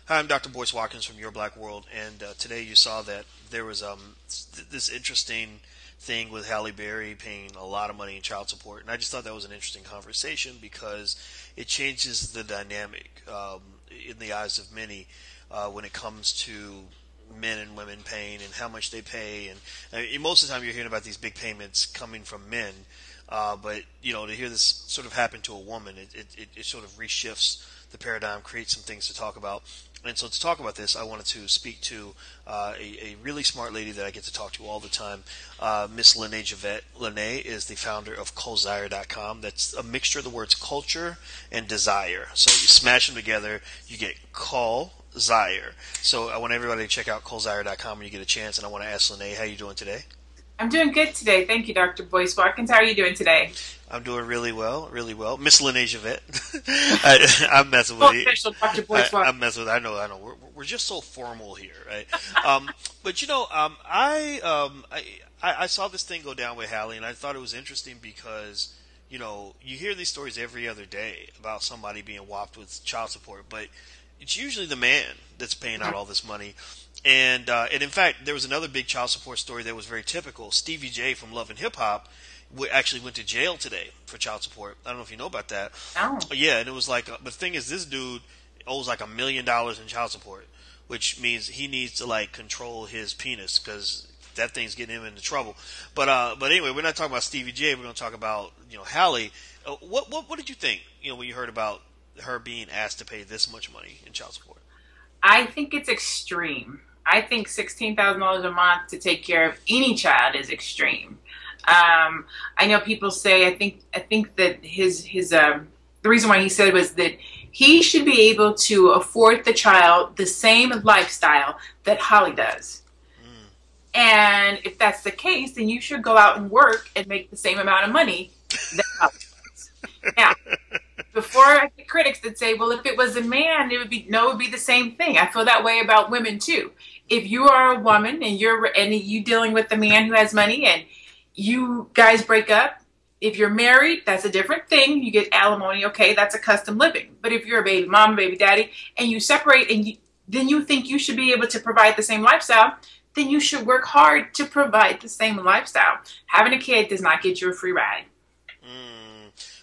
Hi, I'm Dr. Boyce Watkins from Your Black World, and today you saw that there was this interesting thing with Halle Berry paying a lot of money in child support, and I just thought that was an interesting conversation because it changes the dynamic in the eyes of many when it comes to men and women paying and how much they pay, and most of the time you're hearing about these big payments coming from men, but to hear this sort of happen to a woman, it sort of reshifts the paradigm, creates some things to talk about. And so to talk about this, I wanted to speak to a really smart lady that I get to talk to all the time, Miss Lene Javette. Lene is the founder of Colzire.com. That's a mixture of the words culture and desire. So you smash them together, you get Colzire. So I want everybody to check out Colzire.com when you get a chance. And I want to ask Lene, how you doing today? I'm doing good today. Thank you, Dr. Boyce Watkins. How are you doing today? I'm doing really well, really well. Miss Lene Javette. I'm messing with you. Official Dr. Boyce Watkins. I'm messing with. I know. We're just so formal here, right? But I saw this thing go down with Halle, and I thought it was interesting because you hear these stories every other day about somebody being whopped with child support, but it's usually the man that's paying out all this money. And in fact, there was another big child support story that was very typical. Stevie J from Love and Hip Hop actually went to jail today for child support. I don't know if you know about that. Oh. Yeah, and it was like, but the thing is, this dude owes like $1 million in child support, which means he needs to like control his penis because that thing's getting him into trouble. But anyway, we're not talking about Stevie J. We're going to talk about Halle. What did you think? When you heard about her being asked to pay this much money in child support? I think it's extreme. I think $16,000 a month to take care of any child is extreme. I know people say, I think that the reason why he said it was that he should be able to afford the child the same lifestyle that Holly does. And if that's the case, then you should go out and work and make the same amount of money that Holly does. Now, before I get critics that say, well, if it was a man, it would be the same thing. I feel that way about women too. If you are a woman and you dealing with a man who has money and you guys break up, if you're married, that's a different thing. You get alimony, okay, that's a custom living. But if you're a baby mama, baby daddy, and you separate and then you think you should be able to provide the same lifestyle, then you should work hard to provide the same lifestyle. Having a kid does not get you a free ride.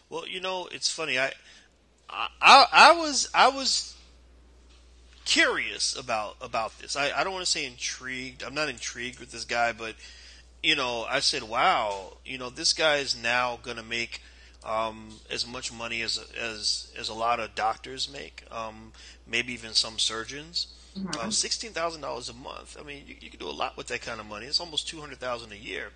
Well, it's funny. I was curious about this. I don't want to say intrigued. I'm not intrigued with this guy, but I said, wow, this guy is now going to make as much money as a lot of doctors make, maybe even some surgeons. Mm-hmm. $16,000 a month. I mean, you can do a lot with that kind of money. It's almost $200,000 a year.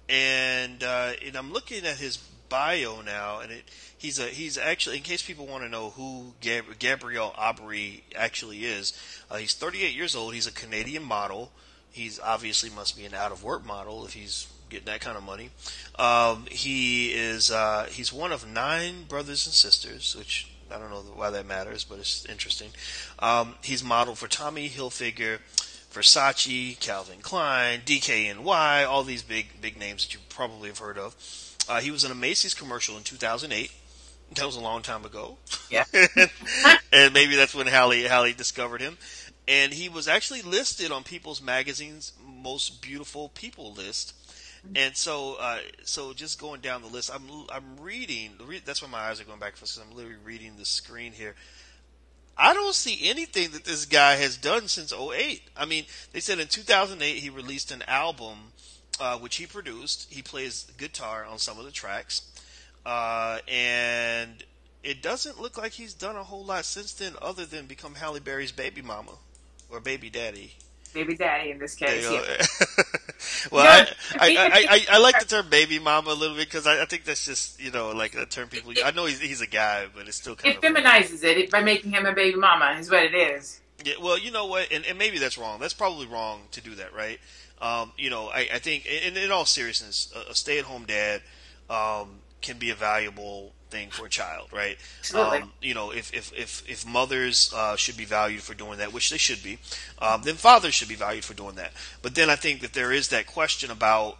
And I'm looking at his bio now, and he's actually, in case people want to know who Gabriel Aubry actually is, he's 38 years old. He's a Canadian model. He's obviously must be an out-of-work model if he's getting that kind of money. He's one of 9 brothers and sisters, which I don't know why that matters, but it's interesting. He's modeled for Tommy Hilfiger, Versace, Calvin Klein, DKNY, all these big names that you probably have heard of. He was in a Macy's commercial in 2008. That was a long time ago. Yeah. And maybe that's when Halle discovered him. And he was actually listed on People's Magazine's Most Beautiful People list. And so just going down the list, I'm reading. That's why my eyes are going back because I'm literally reading the screen here. I don't see anything that this guy has done since '08. I mean, they said in 2008 he released an album which he produced. He plays guitar on some of the tracks, and it doesn't look like he's done a whole lot since then, other than become Halle Berry's baby mama or baby daddy. Baby daddy in this case. Yeah. Well, I like the term baby mama a little bit because I think that's just like a term people. I know he's a guy, but it's still kind of feminizes it by making him a baby mama is what it is. Yeah. Well, you know what, and maybe that's wrong. That's probably wrong to do that, right? I think in all seriousness, a stay-at-home dad can be a valuable thing for a child, right? If mothers should be valued for doing that, which they should be, then fathers should be valued for doing that. But then I think that there is that question about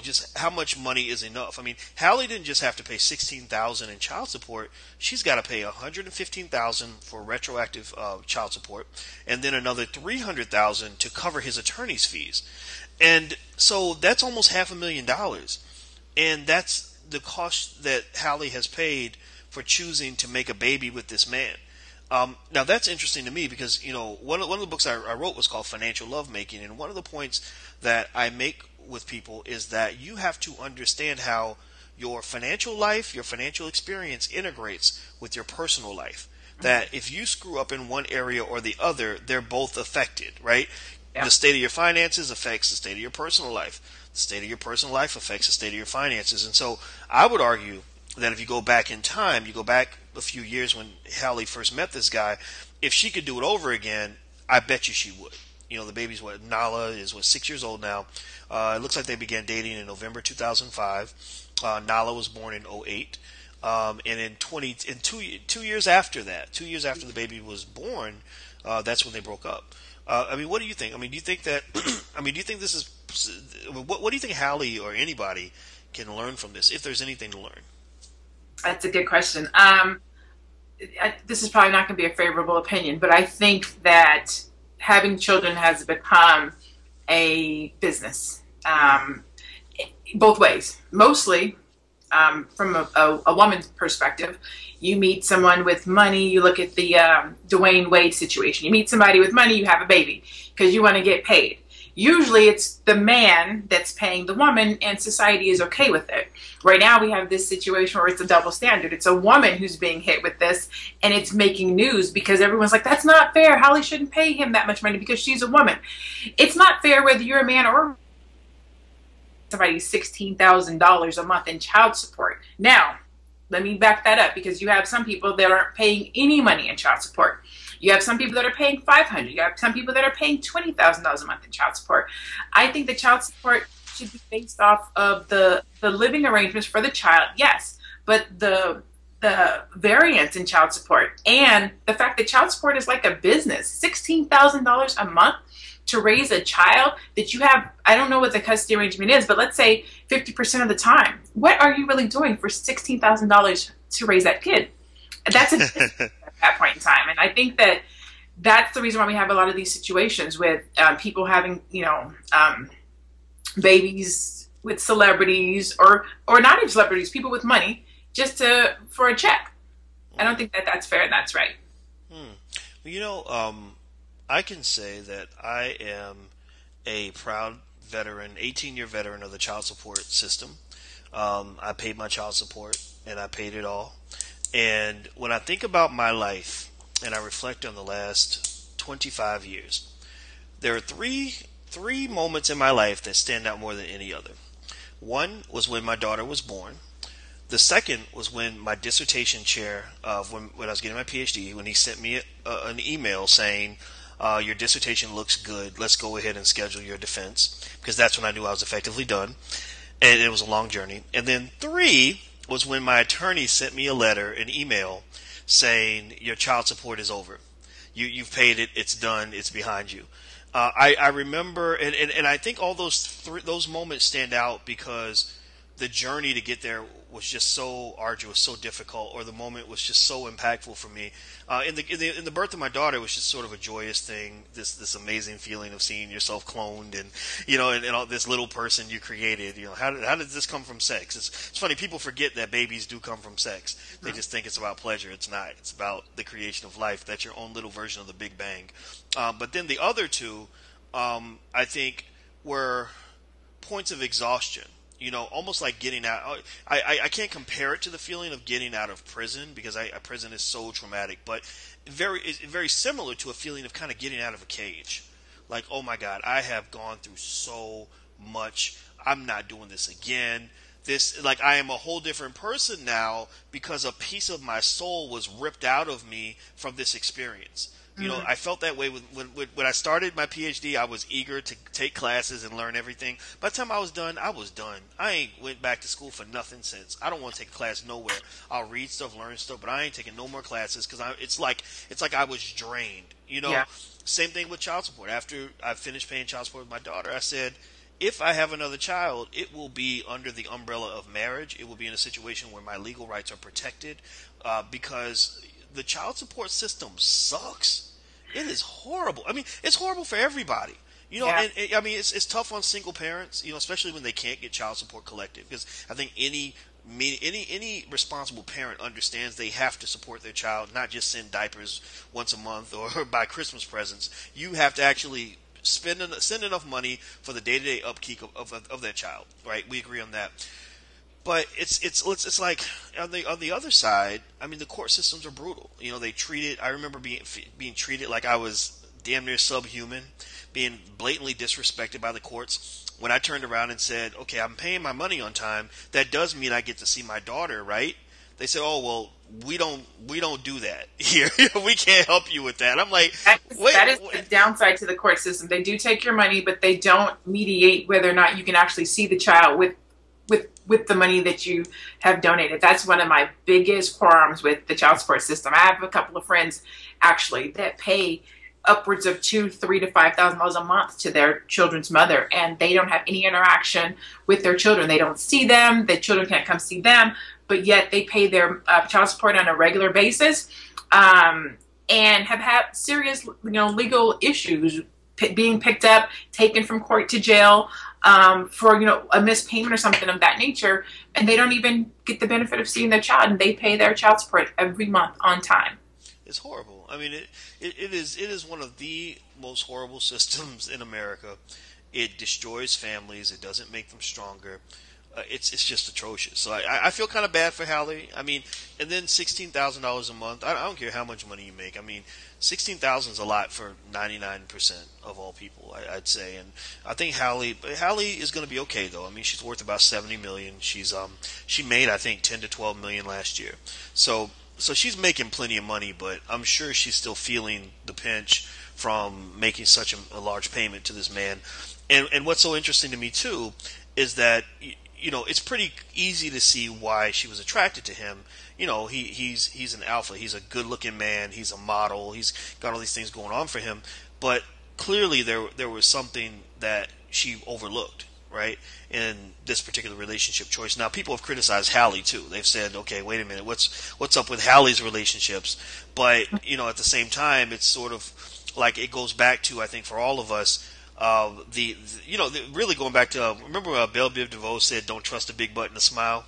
just how much money is enough. I mean, Halle didn't just have to pay $16,000 in child support. She's got to pay $115,000 for retroactive child support, and then another $300,000 to cover his attorney's fees. And so that's almost $500,000, and that's the cost that Halle has paid for choosing to make a baby with this man. Now that's interesting to me because one of the books I wrote was called Financial Lovemaking, and one of the points that I make with people is that you have to understand how your financial life, your financial experience integrates with your personal life. That if you screw up in one area or the other, they're both affected, right? Yeah. The state of your finances affects the state of your personal life. The state of your personal life affects the state of your finances. And so I would argue that if you go back in time, you go back a few years when Halle first met this guy, if she could do it over again, I bet you she would. The baby's Nahla is 6 years old now. It looks like they began dating in November 2005. Nahla was born in '08. And in 2 years after that, 2 years after the baby was born, that's when they broke up. I mean, what do you think? I mean, do you think that? I mean, do you think this is? What do you think Halle or anybody can learn from this, if there's anything to learn? That's a good question. This is probably not going to be a favorable opinion, but I think that having children has become a business, both ways. Mostly from a woman's perspective. You meet someone with money, you look at the Dwayne Wade situation. You meet somebody with money, you have a baby because you want to get paid. Usually it's the man that's paying the woman, and society is okay with it. Right now we have this situation where it's a double standard. It's a woman who's being hit with this, and it's making news because everyone's like, that's not fair. Halle shouldn't pay him that much money because she's a woman. It's not fair whether you're a man or somebody $16,000 a month in child support. Now, let me back that up because you have some people that aren't paying any money in child support. You have some people that are paying $500. You have some people that are paying $20,000 a month in child support. I think the child support should be based off of the living arrangements for the child, yes, but the variance in child support and the fact that child support is like a business, $16,000 a month to raise a child that you have, I don't know what the custody arrangement is, but let's say 50% of the time. What are you really doing for $16,000 to raise that kid? That's a business at that point in time. And I think that that's the reason why we have a lot of these situations with people having, babies with celebrities or not even celebrities, people with money just for a check. I don't think that that's fair and that's right. Well, I can say that I am a proud veteran, 18-year veteran of the child support system. I paid my child support, and I paid it all. And when I think about my life, and I reflect on the last 25 years, there are three moments in my life that stand out more than any other. One was when my daughter was born. The second was when my dissertation chair, when I was getting my PhD, when he sent me an email saying, your dissertation looks good, let's go ahead and schedule your defense, because that's when I knew I was effectively done, and it was a long journey. And then 3 was when my attorney sent me a letter, an email, saying your child support is over. You've paid it, it's done, it's behind you. I remember, and I think all those moments stand out because the journey to get there was just so arduous, so difficult, or the moment was just so impactful for me. In the birth of my daughter, it was just sort of a joyous thing, this amazing feeling of seeing yourself cloned, and all this little person you created. How did this come from sex? It's funny, people forget that babies do come from sex. They just think it's about pleasure. It's not. It's about the creation of life. That's your own little version of the Big Bang. But then the other two, I think, were points of exhaustion. Almost like getting out. I can't compare it to the feeling of getting out of prison because prison is so traumatic, but it's very similar to a feeling of kind of getting out of a cage. Like, oh my God, I have gone through so much. I'm not doing this again. I am a whole different person now because a piece of my soul was ripped out of me from this experience. I felt that way when I started my PhD. I was eager to take classes and learn everything. By the time I was done, I was done. I ain't went back to school for nothing since. I don't want to take a class nowhere. I'll read stuff, learn stuff, but I ain't taking no more classes because it's like I was drained. Yeah. Same thing with child support. After I finished paying child support with my daughter, I said, if I have another child, it will be under the umbrella of marriage. It will be in a situation where my legal rights are protected, because the child support system sucks. It is horrible. I mean, it's horrible for everybody. Yeah. I mean, it's tough on single parents, especially when they can't get child support collected. Because I think any responsible parent understands they have to support their child, not just send diapers once a month or buy Christmas presents. You have to actually send enough money for the day-to-day upkeep of that child, right? We agree on that. But it's like on the other side. I mean, the court systems are brutal. They treat it. I remember being treated like I was damn near subhuman, being blatantly disrespected by the courts. When I turned around and said, "Okay, I'm paying my money on time. That does mean I get to see my daughter, right?" They said, "Oh, well, we don't do that here. We can't help you with that." I'm like, wait, that is the downside to the court system. They do take your money, but they don't mediate whether or not you can actually see the child with the money that you have donated. That's one of my biggest qualms with the child support system. I have a couple of friends actually that pay upwards of $2,000, $3,000 to $5,000 a month to their children's mother, and they don't have any interaction with their children. They don't see them. The children can't come see them, but yet they pay their child support on a regular basis, and have had serious, legal issues, being picked up, taken from court to jail, for a missed payment or something of that nature, and they don't even get the benefit of seeing their child, and they pay their child support every month on time. It's horrible. I mean, it is one of the most horrible systems in America. It destroys families. It doesn't make them stronger. It's just atrocious. So I feel kind of bad for Halle. I mean, and then $16,000 a month. I don't care how much money you make. I mean, 16,000 is a lot for 99% of all people, I'd say. And I think Halle is going to be okay though. I mean, she's worth about $70 million. She made, I think, 10 to 12 million last year. So she's making plenty of money, but I'm sure she's still feeling the pinch from making such a large payment to this man. And what's so interesting to me too is that it's pretty easy to see why she was attracted to him. He's an alpha. He's a good-looking man. He's a model. He's got all these things going on for him. But clearly there was something that she overlooked, right, in this particular relationship choice. Now, people have criticized Halle too. They've said, okay, wait a minute, what's up with Halle's relationships? But at the same time, it's sort of like it goes back to, I think, for all of us, really going back to remember Belle Biv DeVoe said, "Don't trust a big butt and a smile."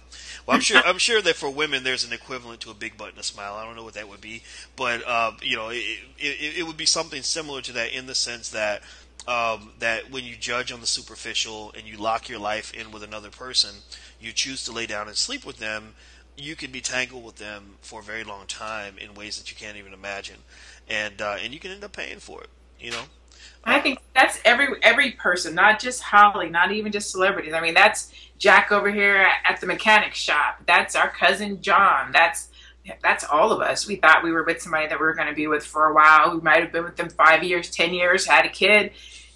Well, I'm sure that for women there's an equivalent to a big butt and a smile. I don't know what that would be, but it would be something similar to that in the sense that that when you judge on the superficial and you lock your life in with another person, you choose to lay down and sleep with them, you can be tangled with them for a very long time in ways that you can't even imagine, and you can end up paying for it. I think that's every person, not just Halle, not even just celebrities. I mean, that's Jack over here at the mechanic shop. That's our cousin John. That's all of us. We thought we were with somebody that we were going to be with for a while. We might have been with them 5 years, 10 years, had a kid,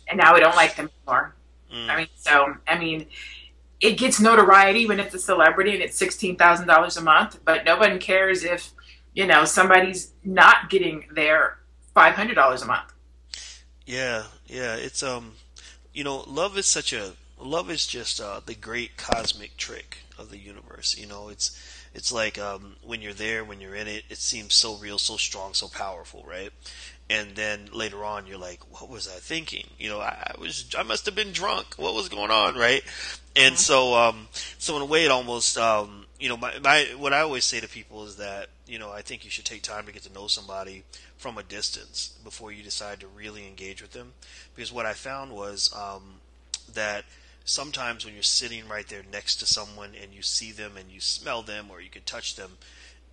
and now we don't like them anymore. I mean, it gets notoriety when it's a celebrity and it's $16,000 a month, but nobody cares if somebody's not getting their $500 a month. Yeah, it's love is just the great cosmic trick of the universe. It's like when you're there, when you're in it, it seems so real, so strong, so powerful, right? And then later on, you're like, what was I thinking? I must have been drunk. What was going on, right? And so in a way, it almost, what I always say to people is that, I think you should take time to get to know somebody from a distance before you decide to really engage with them. Because what I found was that sometimes when you're sitting right there next to someone and you see them and you smell them or you can touch them,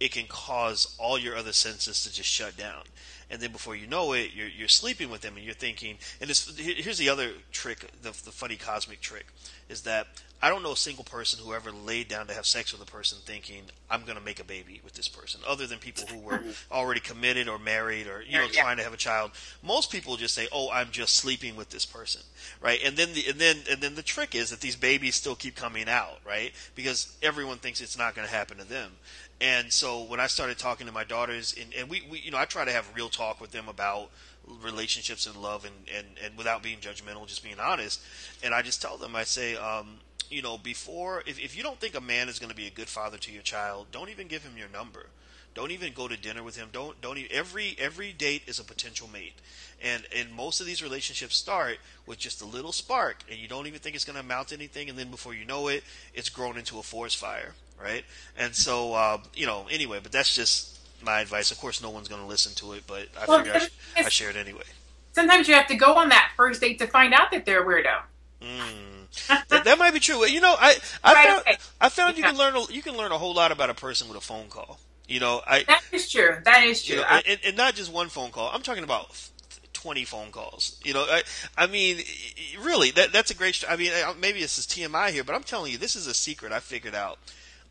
it can cause all your other senses to just shut down. And then before you know it, you're sleeping with them and you're thinking, and here's the other trick, the funny cosmic trick, is that I don't know a single person who ever laid down to have sex with a person thinking, I'm going to make a baby with this person, other than people who were already committed or married or trying to have a child. Most people just say, oh, I'm just sleeping with this person, right? And then the trick is that these babies still keep coming out, right? Because everyone thinks it's not going to happen to them. And so when I started talking to my daughters, and we I try to have real talk with them about relationships and love, and without being judgmental, just being honest. And I just tell them, I say, before, if you don't think a man is going to be a good father to your child, don't even give him your number. Don't even go to dinner with him. Don't even, every date is a potential mate, and most of these relationships start with just a little spark, and you don't even think it's going to amount to anything, and then before you know it, it's grown into a forest fire, right? And so anyway, but that's just my advice. Of course, no one's going to listen to it, but I Well, figure I share it anyway. sometimes you have to go on that first date to find out that they're a weirdo. That might be true. I Right found away. I found Yeah. you can learn a whole lot about a person with a phone call. That is true. That is true. And not just one phone call. I'm talking about 20 phone calls. I mean, really, that's a great. I mean, maybe this is TMI here, but I'm telling you, this is a secret I figured out.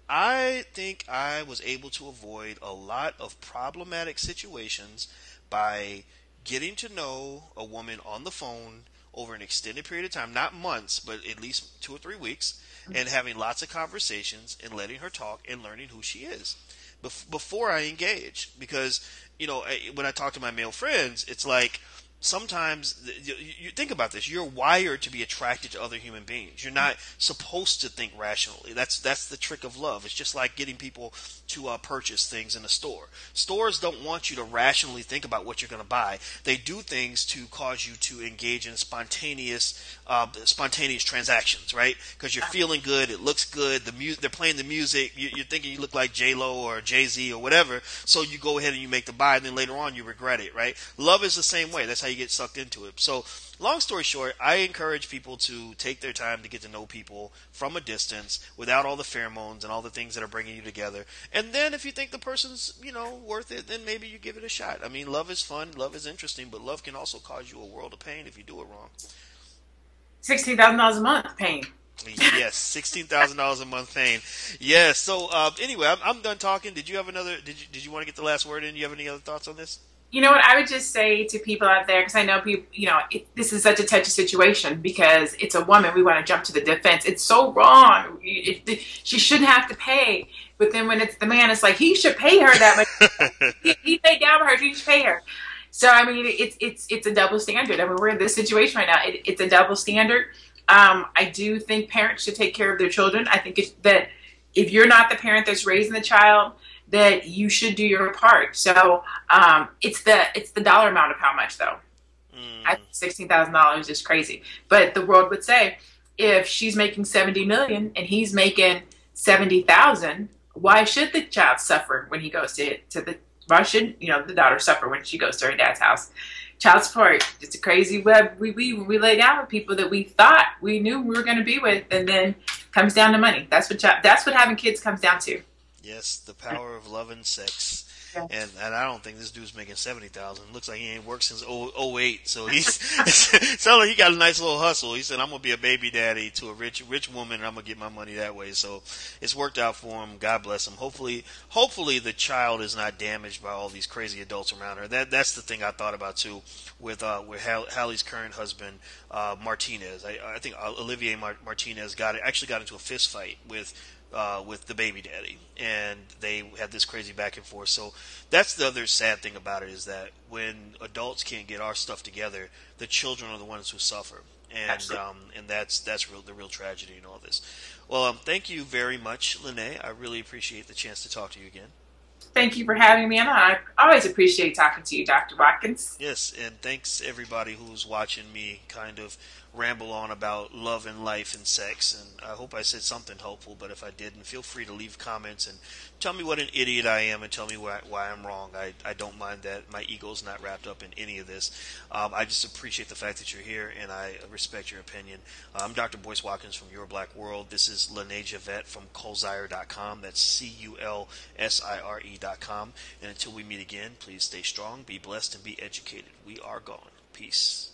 I think I was able to avoid a lot of problematic situations by getting to know a woman on the phone over an extended period of time, not months, but at least 2 or 3 weeks, and having lots of conversations and letting her talk and learning who she is before I engage. Because, when I talk to my male friends, it's like sometimes you think about this. You're wired to be attracted to other human beings. You're not supposed to think rationally. That's the trick of love. It's just like getting people to purchase things in a store. Stores don't want you to rationally think about what you're going to buy. They do things to cause you to engage in spontaneous transactions, right? Because you're feeling good, it looks good. They're playing the music. You're thinking you look like J Lo or Jay Z or whatever. So you go ahead and you make the buy, and then later on you regret it, right? Love is the same way. That's how you get sucked into it. So, long story short, I encourage people to take their time to get to know people from a distance without all the pheromones and all the things that are bringing you together. And then if you think the person's, worth it, then maybe you give it a shot. I mean, love is fun, love is interesting, but love can also cause you a world of pain if you do it wrong. $16,000 a month paying. Yes, $16,000 a month pain. Yes. So anyway, I'm done talking. Did you have another? Did you want to get the last word in? Do you have any other thoughts on this? You know what I would just say to people out there, because I know people, this is such a touchy situation because it's a woman. We want to jump to the defense. It's so wrong. She shouldn't have to pay. But then when it's the man, it's like he should pay her that much. he paid down for her. He should pay her. So I mean, it's a double standard. I mean, we're in this situation right now. It's a double standard. I do think parents should take care of their children. I think that if you're not the parent that's raising the child, that you should do your part. So it's the dollar amount of how much though. I think $16,000 is crazy. But the world would say if she's making 70 million and he's making 70,000, why should the child suffer when he goes to the why should the daughter suffer when she goes to her dad's house? Child support, it's a crazy web we lay down with people that we thought we knew we were going to be with, and then comes down to money. That's what having kids comes down to. Yes, the power of love and sex. Yeah. And I don't think this dude's making 70,000. Looks like he ain't worked since '08. So he's sounds like he got a nice little hustle. He said, "I'm gonna be a baby daddy to a rich woman, and I'm gonna get my money that way." So it's worked out for him. God bless him. Hopefully the child is not damaged by all these crazy adults around her. That's the thing I thought about too with Halle's current husband Martinez. I think Olivier Martinez actually got into a fist fight with the baby daddy, and they had this crazy back and forth. So that's the other sad thing about it, is that when adults can't get our stuff together, the children are the ones who suffer, and that's the real tragedy in all this. Well, thank you very much, Lene. I really appreciate the chance to talk to you again. Thank you for having me, and I always appreciate talking to you, Dr. Watkins. Yes, and thanks everybody who's watching me kind of ramble on about love and life and sex, and I hope I said something helpful, but if I didn't, feel free to leave comments and tell me what an idiot I am and tell me why I'm wrong. I don't mind that. My ego's not wrapped up in any of this. I just appreciate the fact that you're here, and I respect your opinion. I'm Dr. Boyce Watkins from Your Black World. This is Lene Javette from Culsire.com. That's CULSIRE.com. And until we meet again, please stay strong, be blessed, and be educated. We are gone. Peace.